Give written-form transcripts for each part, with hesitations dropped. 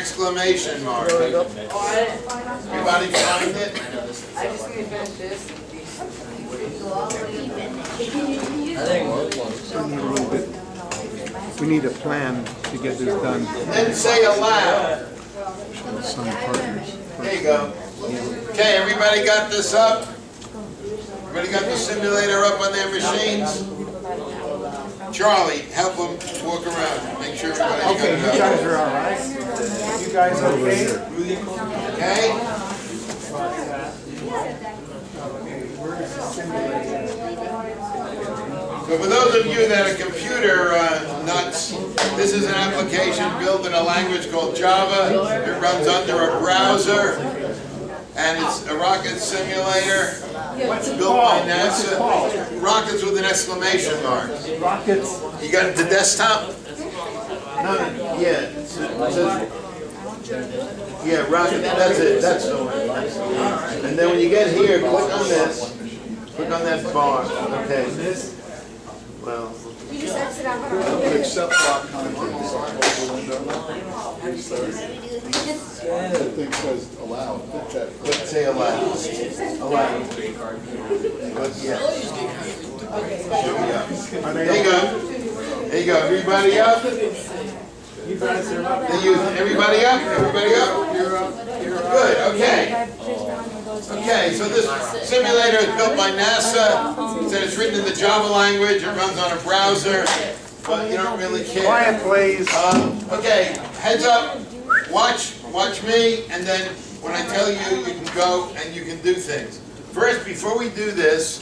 exclamation mark. Everybody find it? I just need to finish this. We need a plan to get this done. Then say aloud. Some partners. There you go. Okay, everybody got this up? Everybody got the simulator up on their machines? Charlie, help them walk around. Make sure everybody's Okay, you got it guys up. are all right? You guys okay? Okay? So for those of you that are computer nuts, this is an application built in a language called Java. It runs under a browser, and it's a rocket simulator. What's it Built by called? What's it NASA. called? Rockets with an exclamation mark. Rockets. You got the desktop? No, yeah. it says- Yeah, rocket, that's it, that's the one. And then when you get here, click on this. Click on that bar. Okay. Well, You just exit out. Accept block content. Over window. The thing says allow. Click that. let's say allow. Allow. But yeah. There you go. There you go. Everybody up? You guys are up. Everybody up? Everybody up? You're up. Good, okay. Okay, so this simulator is built by NASA. It said it's written in the Java language. It runs on a browser, but you don't really care. Quiet, please. Okay, heads up. Watch me, and then when I tell you, you can go and you can do things. First, before we do this,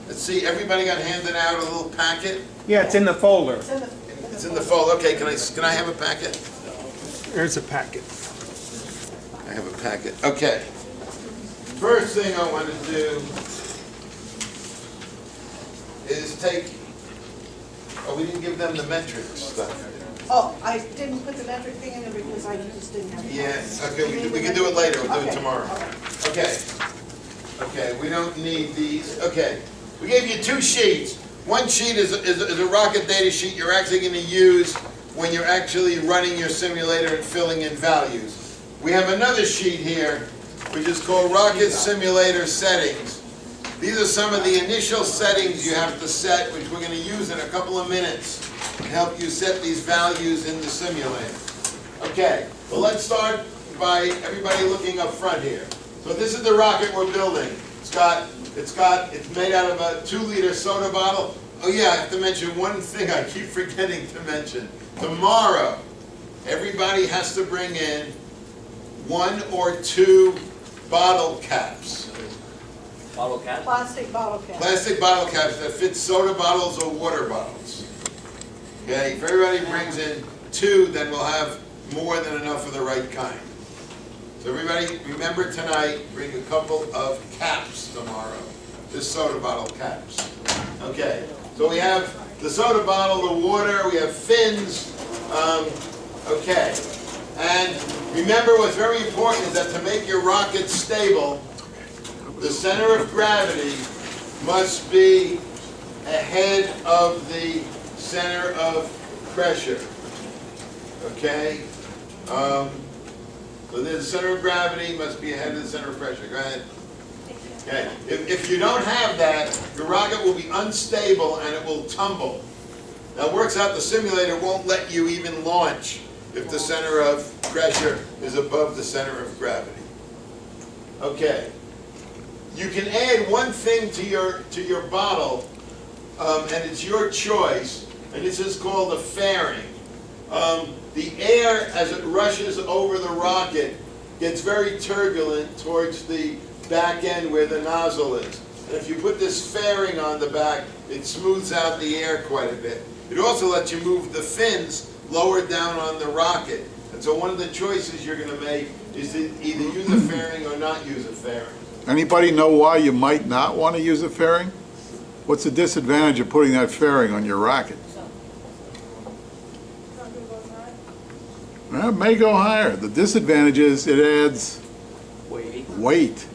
let's see. Everybody got handed out a little packet. Yeah, it's in the folder. It's in the folder. Okay, can I have a packet? There's a packet. I have a packet. Okay. First thing I want to do is take. Oh, we didn't give them the metric stuff. Oh, I didn't put the metric thing in there because I just didn't have it. Yeah. Okay. We can do it later. We'll do it Okay, tomorrow. okay. Okay. Okay. We don't need these. Okay. We gave you two sheets. One sheet is a rocket data sheet you're actually going to use when you're actually running your simulator and filling in values. We have another sheet here, which is called Rocket Simulator Settings. These are some of the initial settings you have to set, which we're going to use in a couple of minutes to help you set these values in the simulator. Okay, well let's start by everybody looking up front here. So this is the rocket we're building. It's made out of a 2-liter soda bottle. Oh yeah, I have to mention one thing I keep forgetting to mention. Tomorrow, everybody has to bring in 1 or 2 bottle caps. Bottle cap? Plastic bottle cap. Plastic bottle caps that fit soda bottles or water bottles. Okay, if everybody brings in 2, then we'll have more than enough of the right kind. So everybody, remember tonight, bring a couple of caps tomorrow. Just soda bottle caps. Okay, so we have the soda bottle, the water, we have fins. Okay, and remember what's very important is that to make your rocket stable, the center of gravity must be ahead of the center of pressure. Okay? So the center of gravity must be ahead of the center of pressure. Go ahead. Okay. If you don't have that, your rocket will be unstable and it will tumble. Now it works out the simulator won't let you even launch if the center of pressure is above the center of gravity. Okay. You can add one thing to your bottle, and it's your choice, and this is called a fairing. The air, as it rushes over the rocket, gets very turbulent towards the back end where the nozzle is. And if you put this fairing on the back, it smooths out the air quite a bit. It also lets you move the fins lower down on the rocket. And so one of the choices you're going to make is to either use a fairing or not use a fairing. Anybody know why you might not want to use a fairing? What's the disadvantage of putting that fairing on your rocket? Well, it may go higher. The disadvantage is it adds weight.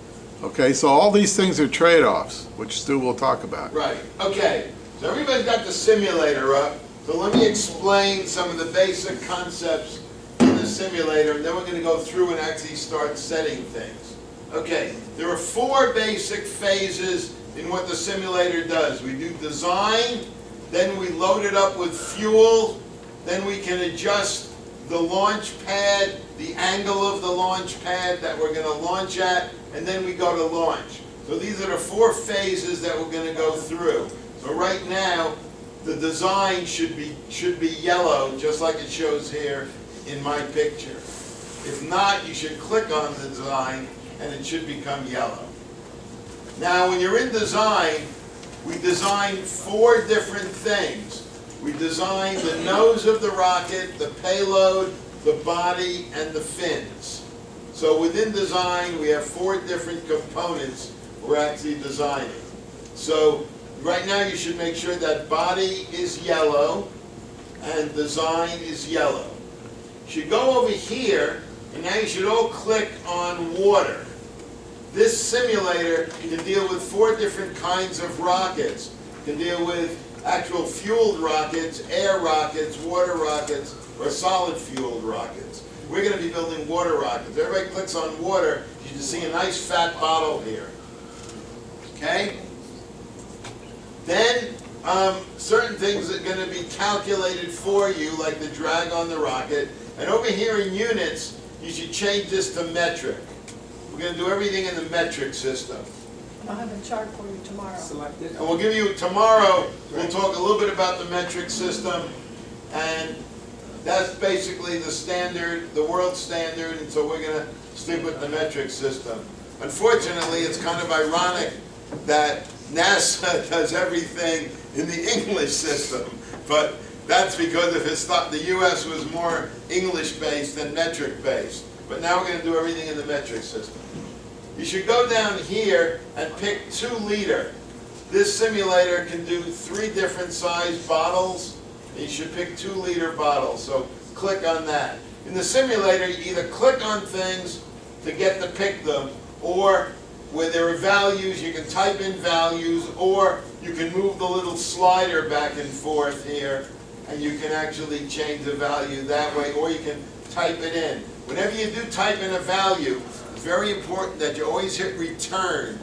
Okay, so all these things are trade-offs, which Stu will talk about. Right. Okay. So everybody's got the simulator up. So let me explain some of the basic concepts in simulator, and then we're gonna go through and actually start setting things. Okay, there are 4 basic phases in what the simulator does. We do design, then we load it up with fuel, then we can adjust the launch pad, the angle of the launch pad that we're gonna launch at, and then we go to launch. So these are the 4 phases that we're gonna go through. So right now, the design should be yellow, just like it shows here in my picture. If not, you should click on the design and it should become yellow. Now, when you're in design, we design 4 different things. We design the nose of the rocket, the payload, the body, and the fins. So within design, we have 4 different components we're actually designing. So right now, you should make sure that body is yellow and design is yellow. You should go over here, and now you should all click on water. This simulator can deal with 4 different kinds of rockets. It can deal with actual fueled rockets, air rockets, water rockets, or solid fueled rockets. We're going to be building water rockets. Everybody clicks on water, you can see a nice fat bottle here. Okay? Then, certain things are going to be calculated for you, like the drag on the rocket. And over here in units, you should change this to metric. We're going to do everything in the metric system. I'll have a chart for you tomorrow. Select it. And we'll give you, tomorrow, we'll talk a little bit about the metric system. And that's basically the standard, the world standard, and so we're going to stick with the metric system. Unfortunately, it's kind of ironic that NASA does everything in the English system, but that's because if it's thought the U.S. was more English-based than metric-based. But now we're going to do everything in the metric system. You should go down here and pick 2 liter. This simulator can do 3 different size bottles. And you should pick 2 liter bottles, so click on that. In the simulator, you either click on things to get to pick them, or where there are values, you can type in values, or you can move the little slider back and forth here, and you can actually change the value that way, or you can type it in. Whenever you do type in a value, it's very important that you always hit return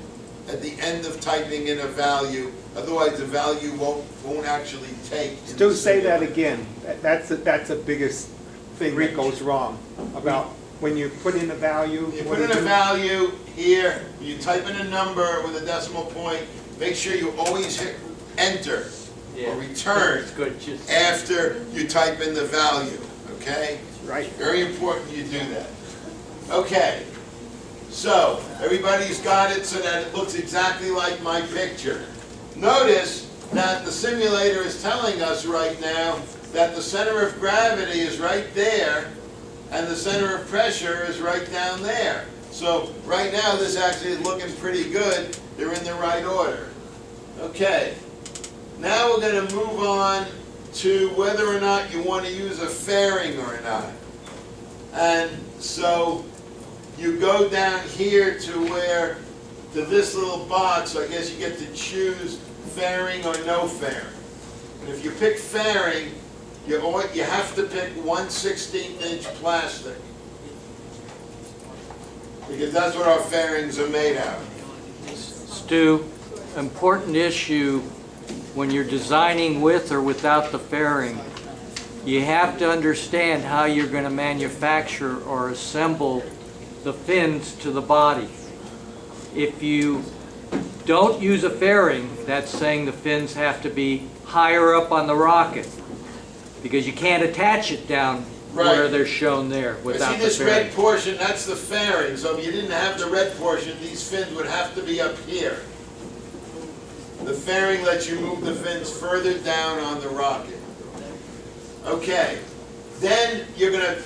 at the end of typing in a value, otherwise the value won't actually take. Stu, say that again. That's the biggest thing that goes wrong about when you put in a value. You put in a value here, you type in a number with a decimal point, make sure you always hit enter or return after you type in the value, okay? Right. Very important you do that. Okay, so everybody's got it so that it looks exactly like my picture. Notice that the simulator is telling us right now that the center of gravity is right there and the center of pressure is right down there. So right now this actually is looking pretty good. They're in the right order. Okay, now we're going to move on to whether or not you want to use a fairing or not. And so you go down here to this little box, I guess you get to choose fairing or no fairing. And if you pick fairing, you have to pick 1/16" plastic, because that's what our fairings are made out of. Stu, important issue when you're designing with or without the fairing. You have to understand how you're going to manufacture or assemble the fins to the body. If you don't use a fairing, that's saying the fins have to be higher up on the rocket, because you can't attach it down where they're shown there without See the this fairing. red portion, that's the fairing. So if you didn't have the red portion, these fins would have to be up here. The fairing lets you move the fins further down on the rocket. Okay, then you're gonna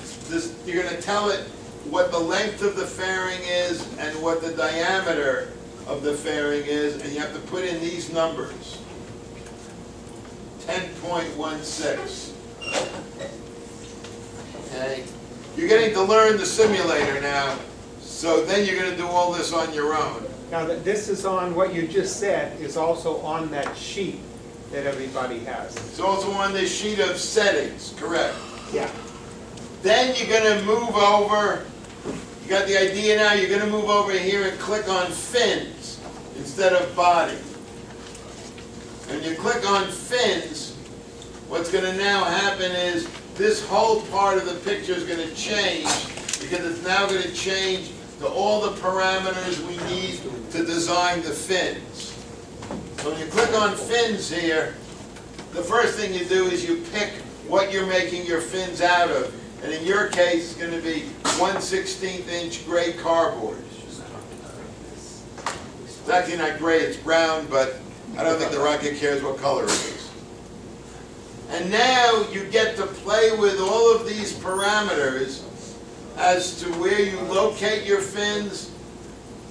tell it what the length of the fairing is and what the diameter of the fairing is, and you have to put in these numbers. 10.16. Okay, you're getting to learn the simulator now, so then you're going to do all this on your own. Now, this is on, what you just said is also on that sheet that everybody has. It's also on this sheet of settings, correct? Yeah. Then you're gonna move over, you got the idea now, you're gonna move over here and click on fins instead of body. And you click on fins, what's gonna now happen is this whole part of the picture is gonna change because it's now gonna change to all the parameters we need to design the fins. So when you click on fins here, the first thing you do is you pick what you're making your fins out of. And in your case, it's going to be 1/16 inch gray cardboard. It's actually not gray, it's brown, but I don't think the rocket cares what color it is. And now you get to play with all of these parameters as to where you locate your fins,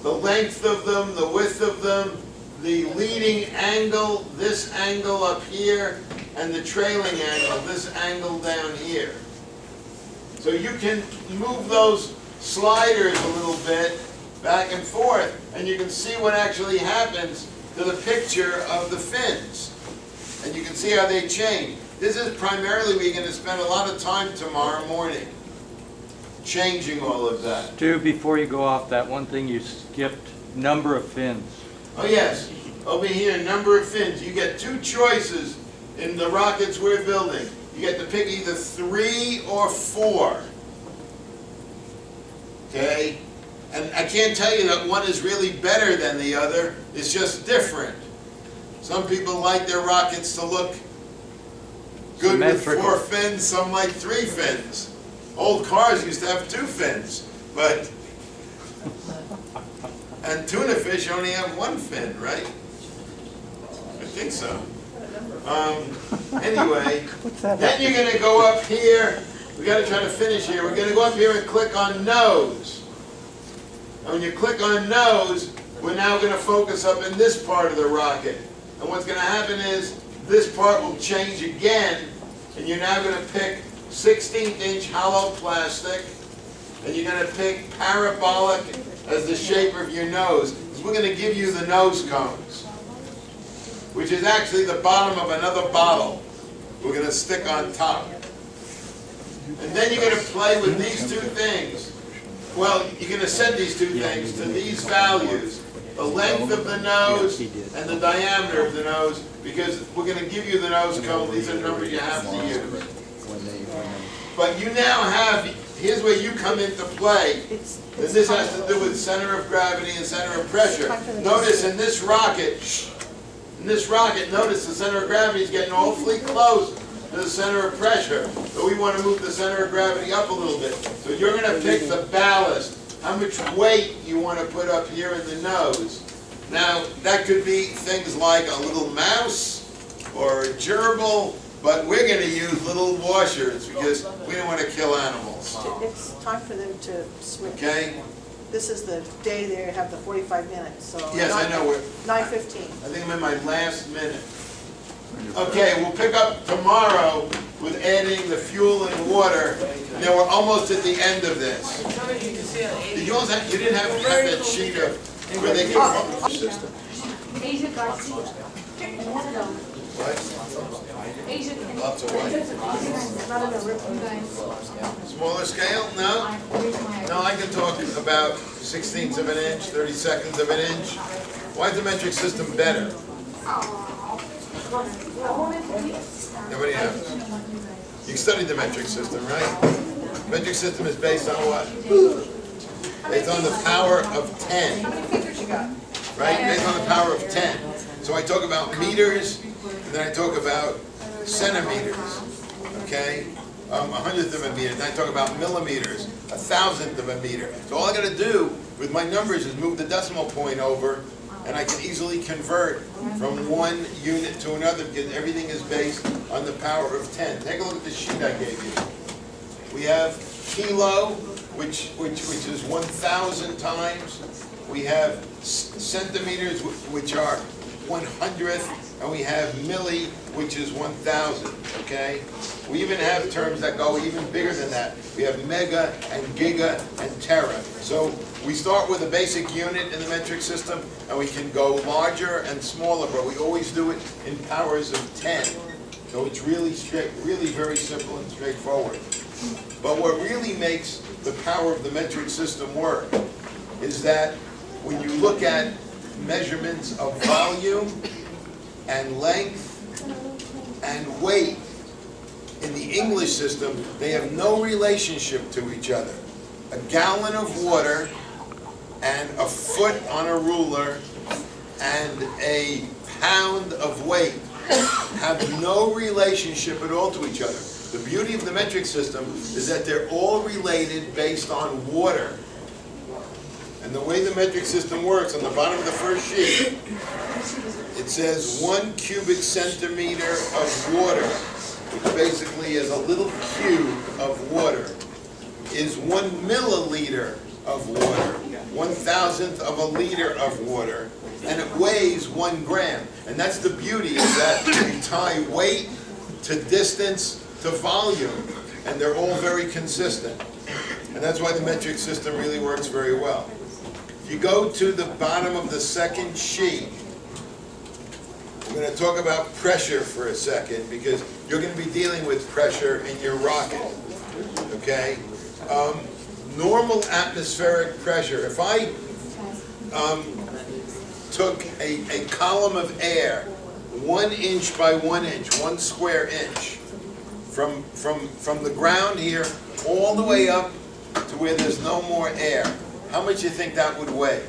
the length of them, the width of them, the leading angle, this angle up here, and the trailing angle, this angle down here. So you can move those sliders a little bit back and forth, and you can see what actually happens to the picture of the fins. And you can see how they change. This is primarily where you're going to spend a lot of time tomorrow morning, changing all of that. Stu, before you go off, that one thing you skipped, number of fins. Oh yes, over here, number of fins. You get two choices in the rockets we're building. You get to pick either 3 or 4. Okay? And I can't tell you that one is really better than the other. It's just different. Some people like their rockets to look good with Symmetrical. 4 fins, some like 3 fins. Old cars used to have 2 fins, but and tuna fish only have 1 fin, right? I think so. Anyway, then you're going to go up here. We got to try to finish here. We're going to go up here and click on nose. And when you click on nose, we're now going to focus up in this part of the rocket. And what's going to happen is this part will change again, and you're now going to pick 16-inch hollow plastic, and you're going to pick parabolic as the shape of your nose. We're going to give you the nose cones, which is actually the bottom of another bottle. We're going to stick on top. And then you're going to play with these 2 things. Well, you're going to set these 2 things to these values, the length of the nose and the diameter of the nose, because we're going to give you the nose cone. These are numbers you have to use. But you now have, here's where you come into play. And this has to do with center of gravity and center of pressure. Notice in this rocket, notice the center of gravity is getting awfully close to the center of pressure. So we want to move the center of gravity up a little bit. So you're going to pick the ballast, how much weight you want to put up here in the nose. Now, that could be things like a little mouse or a gerbil, but we're going to use little washers because we don't want to kill animals. It's time for them to switch. Okay? This is the day they have the 45 minutes, so. Yes, I know. 9:15. I think I'm in my last minute. Okay, we'll pick up tomorrow with adding the fuel and water. Now we're almost at the end of this. Did you also have, you didn't have that sheet of where they came from the system? Asia Garcia. What? Asia. Lots of white. Not in a rip. Smaller scale? No? No, I can talk about 16ths of an inch, 32nds of an inch. Why is the metric system better? Nobody knows. You studied the metric system, right? Metric system is based on what? Based on the power of 10. How many fingers you got? Right? Based on the power of 10. So I talk about meters, and then I talk about centimeters, okay? 100th of a meter. Then I talk about millimeters, 1,000th of a meter. So all I got to do with my numbers is move the decimal point over, and I can easily convert from one unit to another because everything is based on the power of 10. Take a look at the sheet I gave you. We have kilo, which is 1,000 times. We have centimeters, which are 100th, and we have milli, which is 1,000, okay? We even have terms that go even bigger than that. We have mega and giga and tera. So we start with a basic unit in the metric system, and we can go larger and smaller, but we always do it in powers of 10. So it's really straight, really very simple and straightforward. But what really makes the power of the metric system work is that when you look at measurements of volume and length and weight in the English system, they have no relationship to each other. A gallon of water and a foot on a ruler and a pound of weight have no relationship at all to each other. The beauty of the metric system is that they're all related based on water. And the way the metric system works, on the bottom of the first sheet, it says 1 cubic centimeter of water, which basically is a little cube of water, is 1 milliliter of water, 1,000th of a liter of water, and it weighs 1 gram. And that's the beauty, is that you tie weight to distance to volume, and they're all very consistent. And that's why the metric system really works very well. If you go to the bottom of the second sheet, we're going to talk about pressure for a second, because you're going to be dealing with pressure in your rocket, okay? Normal atmospheric pressure, if I took a column of air 1 inch by 1 inch, 1 square inch, from the ground here all the way up to where there's no more air, how much do you think that would weigh?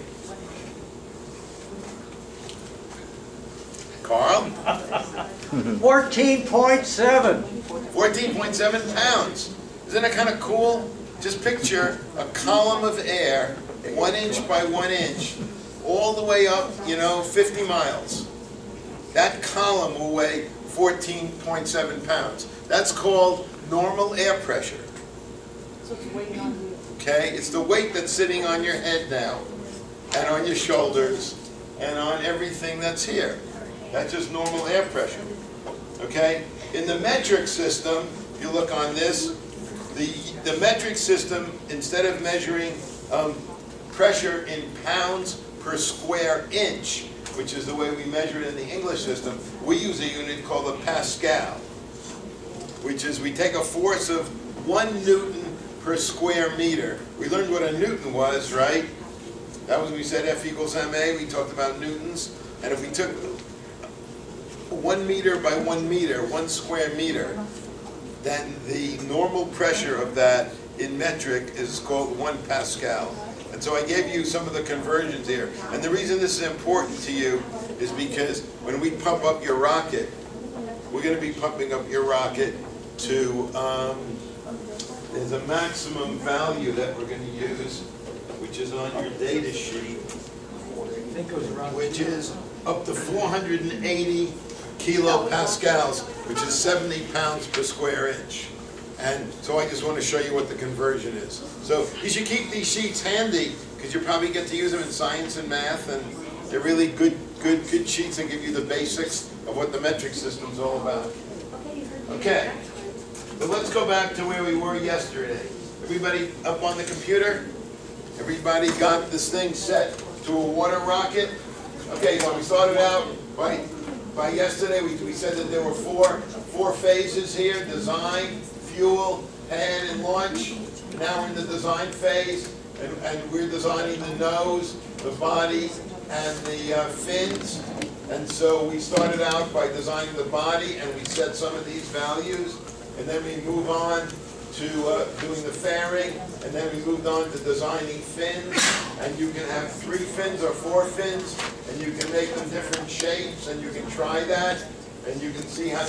Carl? 14.7. 14.7 pounds. Isn't that kind of cool? Just picture a column of air, 1 inch by 1 inch, all the way up, 50 miles. That column will weigh 14.7 pounds. That's called normal air pressure. So it's weighing on you. Okay? It's the weight that's sitting on your head now, and on your shoulders, and on everything that's here. That's just normal air pressure. Okay? In the metric system, if you look on this, the metric system, instead of measuring pressure in pounds per square inch, which is the way we measure it in the English system, we use a unit called a Pascal, which is we take a force of 1 Newton per square meter. We learned what a Newton was, right? That was when we said F equals ma, we talked about newtons. And if we took 1 meter by 1 meter, 1 square meter, then the normal pressure of that in metric is called 1 Pascal. And so I gave you some of the conversions here. And the reason this is important to you is because when we pump up your rocket, we're going to be pumping up your rocket to, there's a maximum value that we're going to use, which is on your data sheet, which is up to 480 kilopascals, which is 70 pounds per square inch. And so I just want to show you what the conversion is. So you should keep these sheets handy, because you probably get to use them in science and math, and they're really good sheets that give you the basics of what the metric system's all about. Okay, so let's go back to where we were yesterday. Everybody up on the computer? Everybody got this thing set to a water rocket? Okay, so we started out by yesterday, we said that there were four phases here: design, fuel, pad, and launch. Now we're in the design phase, and we're designing the nose, the body, and the fins. And so we started out by designing the body, and we set some of these values, and then we move on to doing the fairing, and then we moved on to designing fins. And you can have 3 fins or 4 fins, and you can make them different shapes, and you can try that, and you can see how